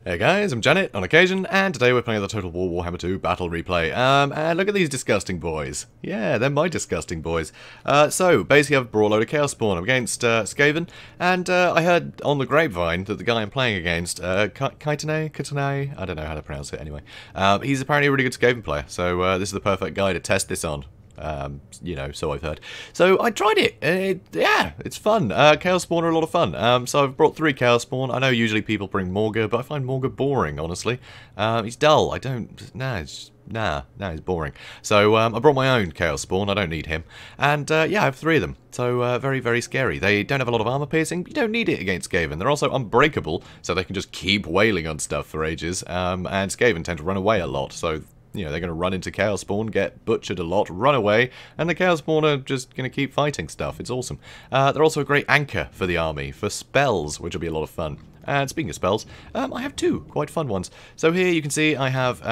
Hey guys, I'm Janet on occasion, and today we're playing the Total War Warhammer 2 Battle Replay. And look at these disgusting boys. Yeah, they're my disgusting boys. So, basically I've brought a load of Chaos Spawn against Skaven, and I heard on the grapevine that the guy I'm playing against, Kitane, I don't know how to pronounce it anyway, he's apparently a really good Skaven player, so this is the perfect guy to test this on. You know, so I've heard. So I tried it. Yeah, it's fun. Chaos Spawn are a lot of fun. So I've brought 3 Chaos Spawn. I know usually people bring Morghur, but I find Morghur boring, honestly. He's dull. I don't... Nah, he's boring. So I brought my own Chaos Spawn. I don't need him. And yeah, I have 3 of them. So very, very scary. They don't have a lot of armor piercing, but you don't need it against Skaven. They're also unbreakable, so they can just keep wailing on stuff for ages. And Skaven tend to run away a lot, so... You know, they're going to run into Chaos Spawn, get butchered a lot, run away, and the Chaos Spawn are just going to keep fighting stuff. It's awesome. They're also a great anchor for the army, for spells, which will be a lot of fun. And speaking of spells, I have 2 quite fun ones. So here you can see I have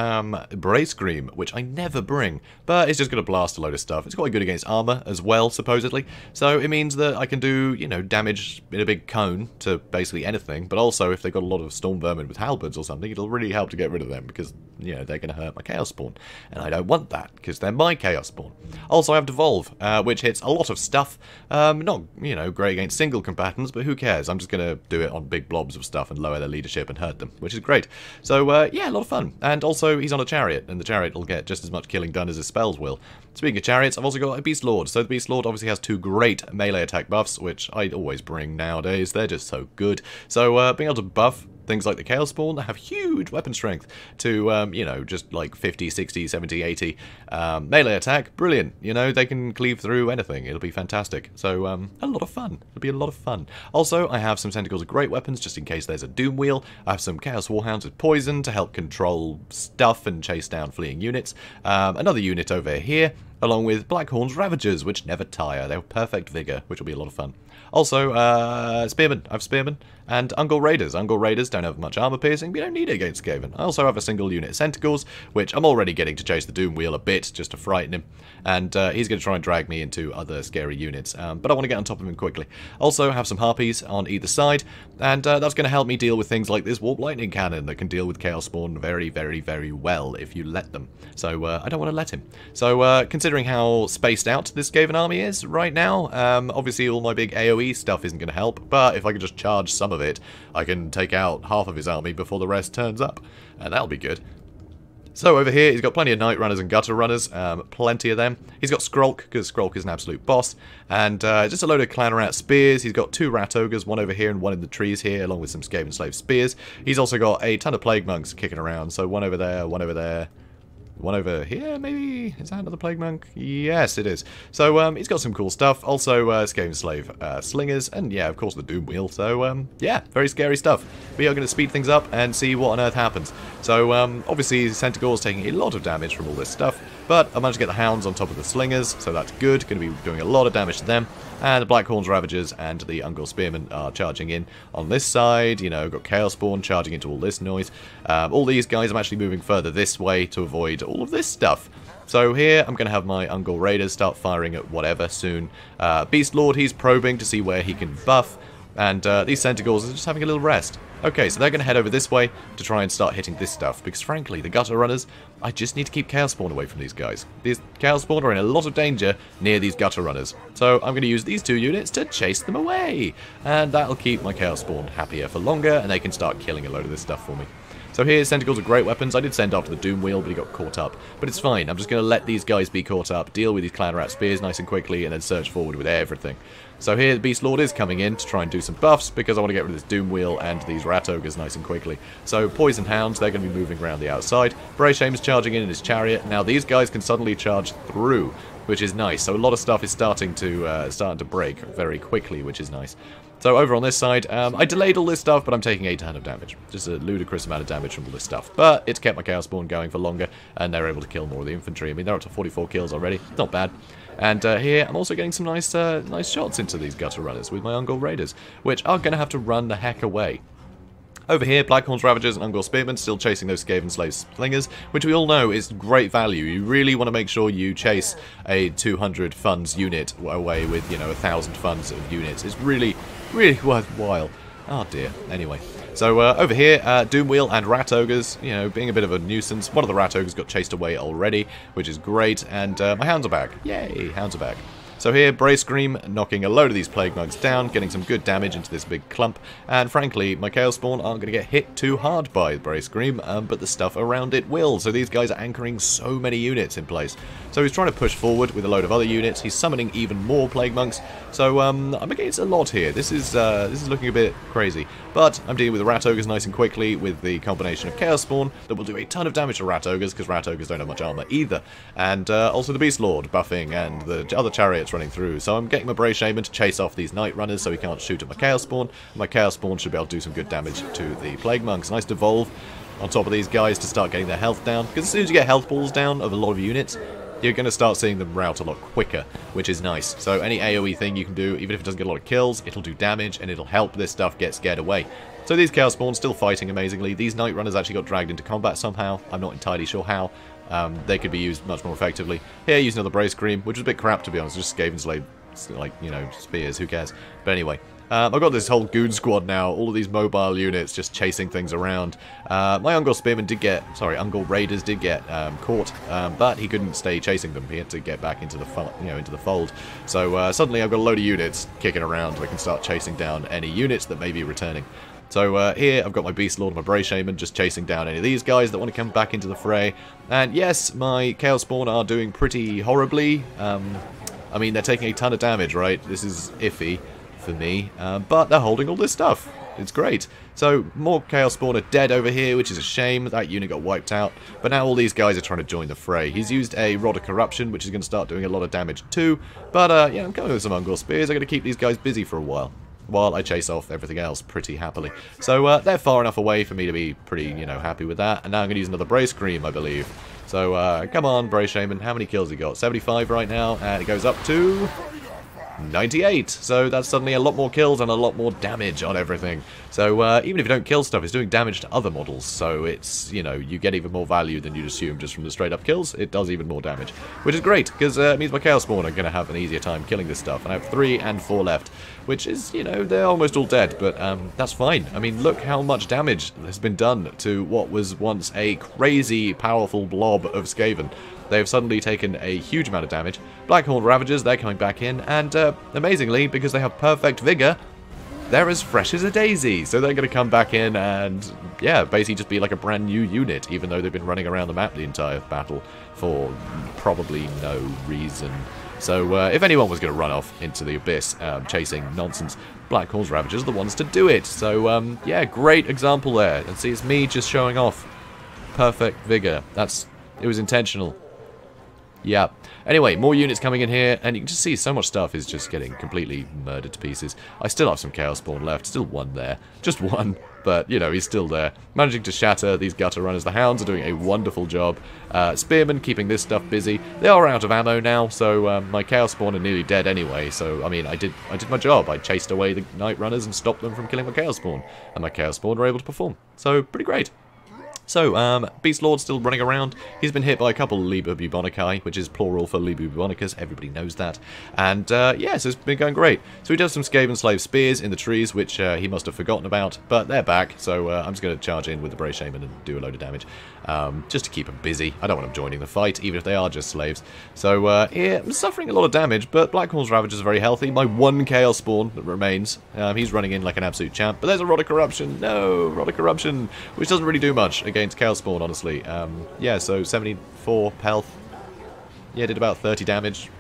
Brace Scream, which I never bring, but it's just going to blast a load of stuff. It's quite good against armor as well, supposedly. So it means that I can do, you know, damage in a big cone to basically anything, but also if they've got a lot of Storm Vermin with halberds or something, it'll really help to get rid of them, because, you know, they're going to hurt my Chaos Spawn. And I don't want that, because they're my Chaos Spawn. Also, I have Devolve, which hits a lot of stuff. Not, you know, great against single combatants, but who cares? I'm just going to do it on big blobs of stuff and lower their leadership and hurt them, which is great. So, yeah, a lot of fun. And also, he's on a chariot, and the chariot will get just as much killing done as his spells will. Speaking of chariots, I've also got a Beast Lord. So the Beast Lord obviously has 2 great melee attack buffs, which I always bring nowadays. They're just so good. So, being able to buff things like the Chaos Spawn that have huge weapon strength to, you know, just like 50, 60, 70, 80 melee attack. Brilliant. You know, they can cleave through anything. It'll be fantastic. So, a lot of fun. It'll be a lot of fun. Also, I have some Tentacles of Great Weapons just in case there's a Doom Wheel. I have some Chaos Warhounds with Poison to help control stuff and chase down fleeing units. Another unit over here, along with Blackhorn's Ravagers, which never tire. They're perfect vigor, which will be a lot of fun. Also, Spearmen. I have Spearmen. And Ungol Raiders. Ungol Raiders don't have much armor piercing, but you don't need it against Skaven. I also have a single unit of Centicles, which I'm already getting to chase the Doom Wheel a bit, just to frighten him. And he's going to try and drag me into other scary units, but I want to get on top of him quickly. Also, have some Harpies on either side, and that's going to help me deal with things like this Warp Lightning Cannon that can deal with Chaos Spawn very, very, very well if you let them. So, I don't want to let him. So, considering how spaced out this Skaven army is right now, obviously all my big AoE stuff isn't going to help, but if I can just charge some of it, I can take out half of his army before the rest turns up, and that'll be good. So over here, he's got plenty of Night Runners and Gutter Runners, plenty of them. He's got Skrulk, because Skrulk is an absolute boss, and just a load of Clan Rat Spears. He's got 2 Rat Ogres, one over here and one in the trees here, along with some Skaven Slave Spears. He's also got a ton of Plague Monks kicking around, so one over there, one over there. One over here, maybe? Is that another Plague Monk? Yes, it is. So, he's got some cool stuff. Also, Skaven Slave Slingers, and yeah, of course, the Doom Wheel. So, yeah, very scary stuff. We are going to speed things up and see what on earth happens. So, obviously, Centaur is taking a lot of damage from all this stuff, but I managed to get the Hounds on top of the Slingers, so that's good. Going to be doing a lot of damage to them. And the Blackhorn's Ravagers and the Ungol Spearmen are charging in on this side. You know, got Chaos Spawn charging into all this noise. All these guys, I'm actually moving further this way to avoid all of this stuff. So here, I'm going to have my Ungol Raiders start firing at whatever soon. Beast Lord, he's probing to see where he can buff. And these Centicles are just having a little rest. Okay, so they're going to head over this way to try and start hitting this stuff, because frankly, the Gutter Runners, I just need to keep Chaos Spawn away from these guys. These Chaos Spawn are in a lot of danger near these Gutter Runners, so I'm going to use these 2 units to chase them away, and that'll keep my Chaos Spawn happier for longer, and they can start killing a load of this stuff for me. So here, Centicles are great weapons. I did send after the Doom Wheel, but he got caught up. But it's fine. I'm just going to let these guys be caught up, deal with these Clan Rat Spears nice and quickly, and then surge forward with everything. So here, the Beast Lord is coming in to try and do some buffs, because I want to get rid of this Doom Wheel and these Rat Ogres nice and quickly. So Poison Hounds, they're going to be moving around the outside. Brayshaime's charging in his chariot. Now these guys can suddenly charge through, which is nice. So a lot of stuff is starting to break very quickly, which is nice. So over on this side, I delayed all this stuff, but I'm taking a ton of damage. Just a ludicrous amount of damage from all this stuff. But it's kept my Chaos Spawn going for longer, and they're able to kill more of the infantry. I mean, they're up to 44 kills already. Not bad. And here, I'm also getting some nice shots into these Gutter Runners with my Ungol Raiders, which are going to have to run the heck away. Over here, Blackhorn's Ravagers and Ungol Spearmen still chasing those Skaven Slave Slingers, which we all know is great value. You really want to make sure you chase a 200 funds unit away with, you know, 1,000 funds of units. It's really, really worthwhile. Oh dear. Anyway. So over here, Doomwheel and Rat Ogres, you know, being a bit of a nuisance. One of the Rat Ogres got chased away already, which is great, and my hounds are back. Yay, hounds are back. So here, Brace Scream knocking a load of these Plague Mugs down, getting some good damage into this big clump, and frankly, my Chaos Spawn aren't going to get hit too hard by Brace Scream, but the stuff around it will. So these guys are anchoring so many units in place. So he's trying to push forward with a load of other units. He's summoning even more Plague Monks. So I'm against a lot here. This is looking a bit crazy. But I'm dealing with the Rat Ogres nice and quickly with the combination of Chaos Spawn that will do a ton of damage to Rat Ogres, because Rat Ogres don't have much armor either. And also the Beast Lord buffing and the other chariots running through. So I'm getting my Brave Shaman to chase off these Night Runners so he can't shoot at my Chaos Spawn. And my Chaos Spawn should be able to do some good damage to the Plague Monks. Nice devolve on top of these guys to start getting their health down. Because as soon as you get health balls down of a lot of units, you're going to start seeing them rout a lot quicker, which is nice. So any AoE thing you can do, even if it doesn't get a lot of kills, it'll do damage and it'll help this stuff get scared away. So these Chaos Spawns still fighting amazingly. These Night Runners actually got dragged into combat somehow. I'm not entirely sure how. They could be used much more effectively. Here, using another Brace Scream, which was a bit crap to be honest. Just Skaven Slave, like, you know, spears, who cares. But anyway. I've got this whole goon squad now, all of these mobile units just chasing things around. My Ungol Spearmen did get, sorry, Ungol Raiders did get caught, but he couldn't stay chasing them. He had to get back into the fold. So suddenly I've got a load of units kicking around. I can start chasing down any units that may be returning. So here I've got my Beast Lord and my Brave Shaman just chasing down any of these guys that want to come back into the fray. And yes, my Chaos Spawn are doing pretty horribly. I mean, they're taking a ton of damage, right? This is iffy for me, but they're holding all this stuff. It's great. So more Chaos Spawn are dead over here, which is a shame. That unit got wiped out, but now all these guys are trying to join the fray. He's used a Rod of Corruption, which is going to start doing a lot of damage too, but yeah, I'm coming with some Ungol Spears. I'm going to keep these guys busy for a while I chase off everything else pretty happily. So they're far enough away for me to be pretty, you know, happy with that. And now I'm going to use another Brace Scream, I believe. So come on, Brave Shaman. How many kills he got? 75 right now, and it goes up to 98, so that's suddenly a lot more kills and a lot more damage on everything. So even if you don't kill stuff, it's doing damage to other models, so it's, you know, you get even more value than you'd assume just from the straight up kills. It does even more damage, which is great, because it means my Chaos Spawn are going to have an easier time killing this stuff, and I have 3 and 4 left, which is, you know, they're almost all dead, but that's fine. I mean, look how much damage has been done to what was once a crazy powerful blob of Skaven. They have suddenly taken a huge amount of damage. Blackhorn Ravagers, they're coming back in, and amazingly, because they have perfect vigor, they're as fresh as a daisy. So they're going to come back in and, yeah, basically just be like a brand new unit, even though they've been running around the map the entire battle for probably no reason. So if anyone was going to run off into the abyss chasing nonsense, Blackhorn's Ravagers are the ones to do it. So, yeah, great example there. And see, it's me just showing off perfect vigor. It was intentional. Yeah. Anyway, more units coming in here, and you can just see so much stuff is just getting completely murdered to pieces. I still have some Chaos Spawn left, still one there. Just one, but, you know, he's still there. Managing to shatter these gutter runners. The Hounds are doing a wonderful job. Spearmen keeping this stuff busy. They are out of ammo now, so my Chaos Spawn are nearly dead anyway, so, I mean, I did my job. I chased away the Night Runners and stopped them from killing my Chaos Spawn, and my Chaos Spawn were able to perform. So, pretty great. So, Beast Lord's still running around. He's been hit by a couple of Liber Bubonicae, which is plural for Liber Bubonicus. Everybody knows that. And, yeah, so it's been going great. So he does some Skaven Slave Spears in the trees, which he must have forgotten about, but they're back. So I'm just going to charge in with the Brave Shaman and do a load of damage, just to keep them busy. I don't want them joining the fight, even if they are just slaves. So, here, I'm suffering a lot of damage, but Blackhorn's Ravagers are very healthy. My one Chaos Spawn that remains, he's running in like an absolute champ. But there's a Rod of Corruption. No, Rod of Corruption, which doesn't really do much against Chaos Spawn, honestly. Yeah, so 74 health. Yeah, did about 30 damage.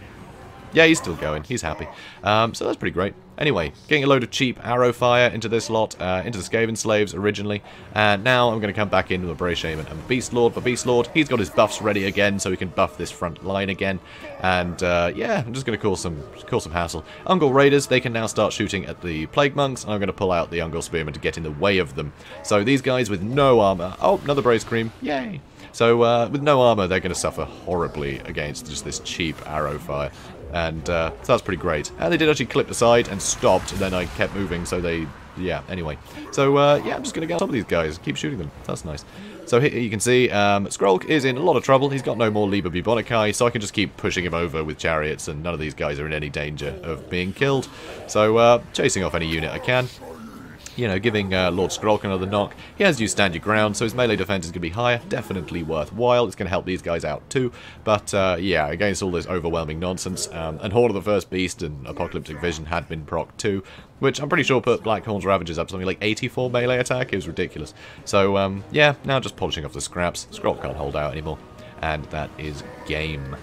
Yeah, he's still going. He's happy. So that's pretty great. Anyway, getting a load of cheap arrow fire into this lot, into the Skaven Slaves originally, and now I'm going to come back in with a Brave Shaman and Beast Lord. But Beast Lord, he's got his buffs ready again, so he can buff this front line again. And yeah, I'm just going to cause some hassle. Ungol Raiders, they can now start shooting at the Plague Monks, and I'm going to pull out the Ungol Spearmen to get in the way of them. So these guys with no armor. Oh, another Brave Scream. Yay! So with no armor, they're going to suffer horribly against just this cheap arrow fire. And so that's pretty great. And they did actually clip aside and stopped, and then I kept moving, so they... Yeah, anyway. So, yeah, I'm just going to get on top of these guys. Keep shooting them. That's nice. So here you can see, Skrulk is in a lot of trouble. He's got no more Liber Bubonicae, so I can just keep pushing him over with chariots, and none of these guys are in any danger of being killed. So, chasing off any unit I can. you know, giving Lord Skrolk another knock. He has you stand your ground, so his melee defense is going to be higher. Definitely worthwhile. It's going to help these guys out too. But yeah, against all this overwhelming nonsense, and Horde of the First Beast and Apocalyptic Vision had been proc too, which I'm pretty sure put Blackhorn's Ravagers up to something like 84 melee attack. It was ridiculous. So yeah, now just polishing off the scraps. Skrolk can't hold out anymore. And that is game.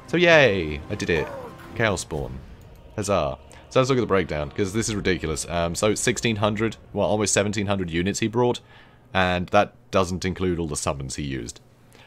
So yay! I did it. Chaos Spawn. Huzzah. So let's look at the breakdown, because this is ridiculous. So 1,600, well, almost 1,700 units he brought, and that doesn't include all the summons he used.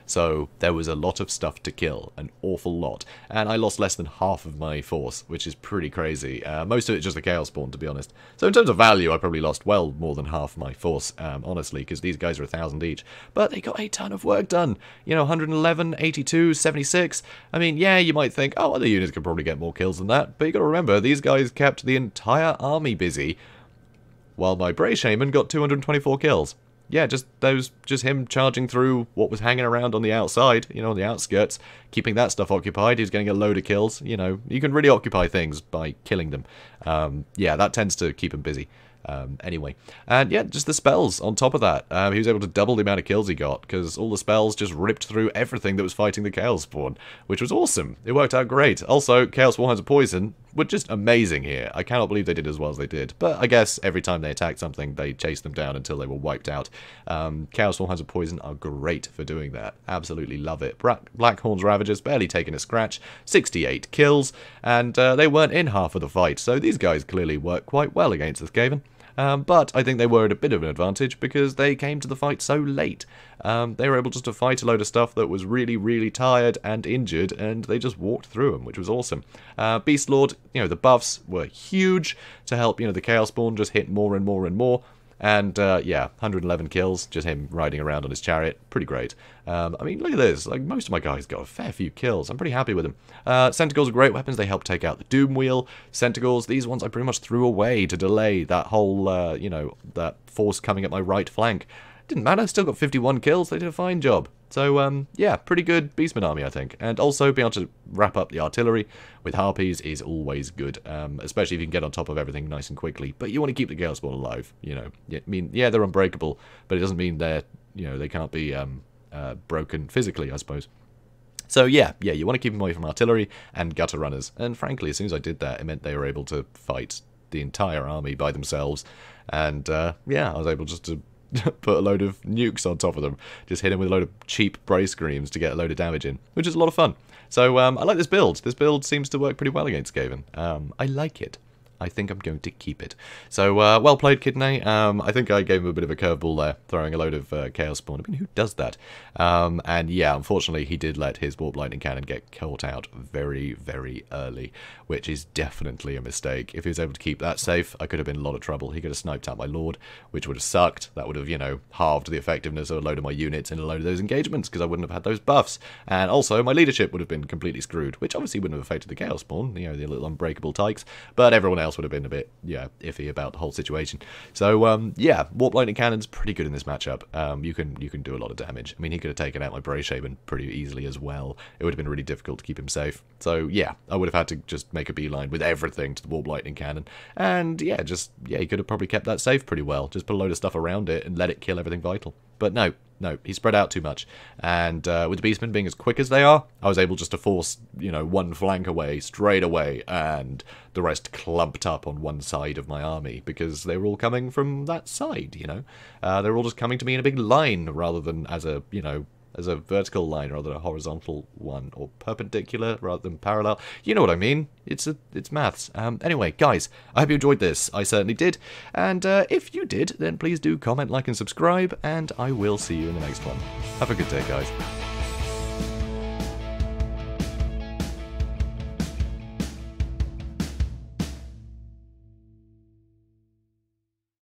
So there was a lot of stuff to kill, an awful lot, and I lost less than half of my force, which is pretty crazy. Most of it just a Chaos Spawn, to be honest. So in terms of value, I probably lost well more than half my force, honestly, because these guys are 1,000 each. But they got a ton of work done. You know, 111, 82, 76. I mean, yeah, you might think, oh, other units could probably get more kills than that, but you got to remember, these guys kept the entire army busy, while my Bray Shaman got 224 kills. Yeah, just him charging through what was hanging around on the outside, you know, on the outskirts, keeping that stuff occupied. He was getting a load of kills. You know, you can really occupy things by killing them. Yeah, that tends to keep him busy. Anyway, and yeah, just the spells on top of that. He was able to double the amount of kills he got, because all the spells just ripped through everything that was fighting the Chaos Spawn, which was awesome. It worked out great. Also, Chaos Warhounds of Poison were just amazing here. I cannot believe they did as well as they did, but I guess every time they attacked something, they chased them down until they were wiped out. Chaos Warhounds of Poison are great for doing that. Absolutely love it. Blackhorn's Ravagers barely taking a scratch, 68 kills, and they weren't in half of the fight, so these guys clearly work quite well against the Skaven. But I think they were at a bit of an advantage because they came to the fight so late. They were able just to fight a load of stuff that was really, really tired and injured, and they just walked through them, which was awesome. Beast Lord, you know, the buffs were huge to help, you know, the Chaos Spawn just hit more and more and more. And, yeah, 111 kills, just him riding around on his chariot. Pretty great. I mean, look at this. Like, most of my guys got a fair few kills. I'm pretty happy with them. Centaurs are great weapons. They help take out the Doom Wheel. Centaurs, these ones I pretty much threw away to delay that whole, you know, that force coming at my right flank. Didn't matter. Still got 51 kills. They did a fine job. So, yeah, pretty good Beastmen army, I think. And also, being able to wrap up the artillery with Harpies is always good, especially if you can get on top of everything nice and quickly. But you want to keep the Chaos Spawn alive, you know. I mean, yeah, they're unbreakable, but it doesn't mean they're, you know, they can't be broken physically, I suppose. So, yeah, you want to keep them away from artillery and gutter runners. And frankly, as soon as I did that, it meant they were able to fight the entire army by themselves. And, yeah, I was able just to put a load of nukes on top of them, just hit him with a load of cheap Bray Screams to get a load of damage in, which is a lot of fun. So I like this build. This build seems to work pretty well against Skaven. I like it. I think I'm going to keep it. So, well played, Kidney. I think I gave him a bit of a curveball there, throwing a load of Chaos Spawn. I mean, who does that? And yeah, unfortunately, he did let his Warp Lightning Cannon get caught out very, very early, which is definitely a mistake. If he was able to keep that safe, I could have been in a lot of trouble. He could have sniped out my Lord, which would have sucked. That would have, you know, halved the effectiveness of a load of my units in a load of those engagements, because I wouldn't have had those buffs. And also, my leadership would have been completely screwed, which obviously wouldn't have affected the Chaos Spawn, you know, the little unbreakable tykes, but everyone else would have been a bit, yeah, iffy about the whole situation. So, yeah, Warp Lightning Cannon's pretty good in this matchup. You can do a lot of damage. I mean, he could have taken out my Bray Shaman pretty easily as well. It would have been really difficult to keep him safe. So, yeah, I would have had to just make a beeline with everything to the Warp Lightning Cannon. And, yeah, he could have probably kept that safe pretty well. Just put a load of stuff around it and let it kill everything vital. But no, he spread out too much. And with the Beastmen being as quick as they are, I was able just to force, you know, one flank away, straight away, and the rest clumped up on one side of my army, because they were all coming from that side, you know. They were all just coming to me in a big line, rather than as a, you know, as a vertical line rather than a horizontal one, or perpendicular rather than parallel. You know what I mean. It's maths. Anyway, guys, I hope you enjoyed this. I certainly did. And if you did, then please do comment, like, and subscribe, and I will see you in the next one. Have a good day, guys.